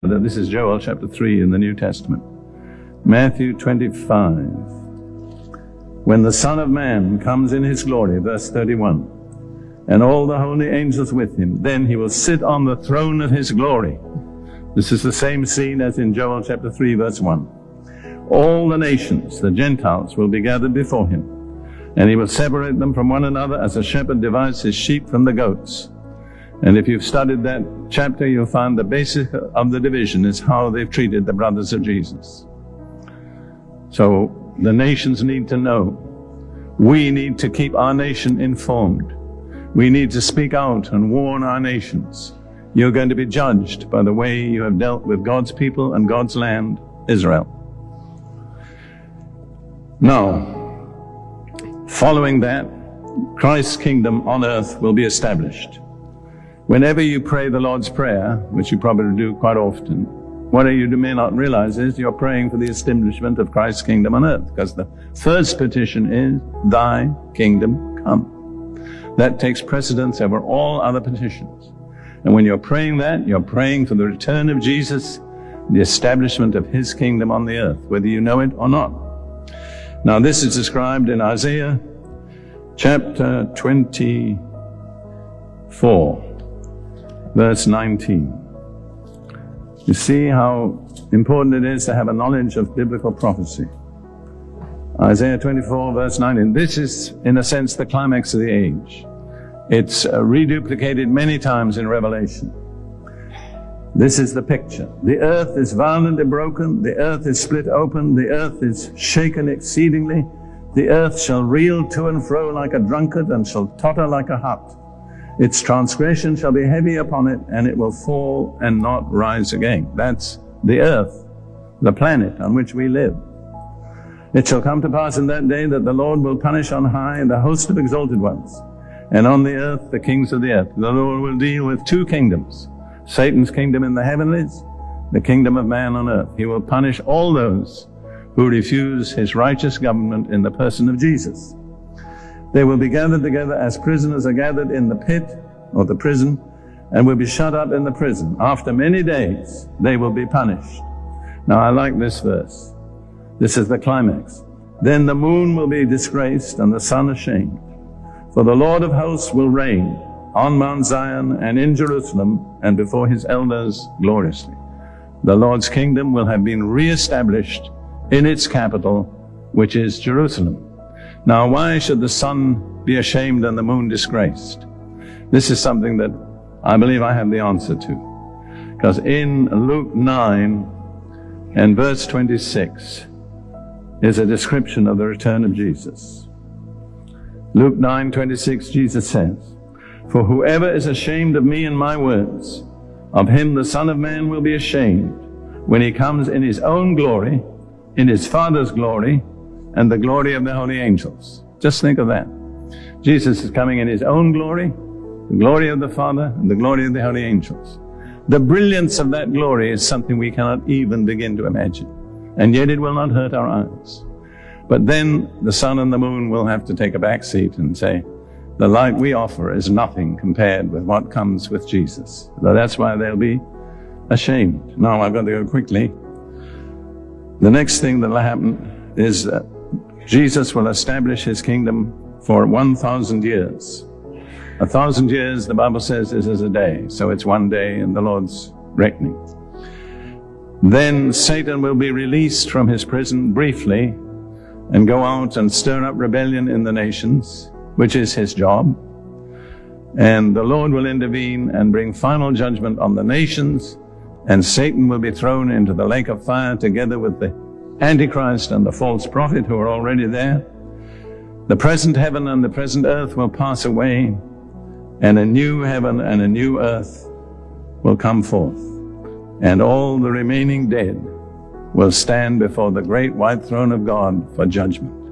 This is Joel chapter 3 in the New Testament. Matthew 25. When the Son of Man comes in his glory, verse 31, and all the holy angels with him, then he will sit on the throne of his glory. This is the same scene as in Joel chapter 3, verse 1. All the nations, the Gentiles, will be gathered before him, and he will separate them from one another as a shepherd divides his sheep from the goats. And if you've studied that chapter, you'll find the basis of the division is how they've treated the brothers of Jesus. So the nations need to know. We need to keep our nation informed. We need to speak out and warn our nations. You're going to be judged by the way you have dealt with God's people and God's land, Israel. Now, following that, Christ's kingdom on earth will be established. Whenever you pray the Lord's Prayer, which you probably do quite often, what you may not realize is you're praying for the establishment of Christ's kingdom on earth, because the first petition is, Thy kingdom come. That takes precedence over all other petitions. And when you're praying that, you're praying for the return of Jesus, the establishment of his kingdom on the earth, whether you know it or not. Now this is described in Isaiah chapter 24. Verse 19. You see how important it is to have a knowledge of biblical prophecy. Isaiah 24, verse 19. This is, in a sense, the climax of the age. It's reduplicated many times in Revelation. This is the picture. The earth is violently broken. The earth is split open. The earth is shaken exceedingly. The earth shall reel to and fro like a drunkard and shall totter like a hut. Its transgression shall be heavy upon it, and it will fall and not rise again. That's the earth, the planet on which we live. It shall come to pass in that day that the Lord will punish on high the host of exalted ones, and on the earth the kings of the earth. The Lord will deal with two kingdoms, Satan's kingdom in the heavenlies, the kingdom of man on earth. He will punish all those who refuse his righteous government in the person of Jesus. They will be gathered together as prisoners are gathered in the pit or the prison, and will be shut up in the prison. After many days, they will be punished. Now, I like this verse. This is the climax. Then the moon will be disgraced and the sun ashamed. For the Lord of hosts will reign on Mount Zion and in Jerusalem and before his elders gloriously. The Lord's kingdom will have been reestablished in its capital, which is Jerusalem. Now, why should the sun be ashamed and the moon disgraced? This is something that I believe I have the answer to. Because in Luke 9 and verse 26 is a description of the return of Jesus. Luke 9:26, Jesus says, For whoever is ashamed of me and my words, of him the Son of Man will be ashamed when he comes in his own glory, in his Father's glory, and the glory of the holy angels. Just think of that. Jesus is coming in his own glory, the glory of the Father, and the glory of the holy angels. The brilliance of that glory is something we cannot even begin to imagine. And yet it will not hurt our eyes. But then the sun and the moon will have to take a back seat and say, the light we offer is nothing compared with what comes with Jesus. So that's why they'll be ashamed. Now I've got to go quickly. The next thing that will happen is that Jesus will establish his kingdom for 1,000 years. 1,000 years, the Bible says, is as a day. So it's one day in the Lord's reckoning. Then Satan will be released from his prison briefly and go out and stir up rebellion in the nations, which is his job. And the Lord will intervene and bring final judgment on the nations, and Satan will be thrown into the lake of fire together with the Antichrist and the false prophet who are already there. The present heaven and the present earth will pass away, and a new heaven and a new earth will come forth. And all the remaining dead will stand before the great white throne of God for judgment.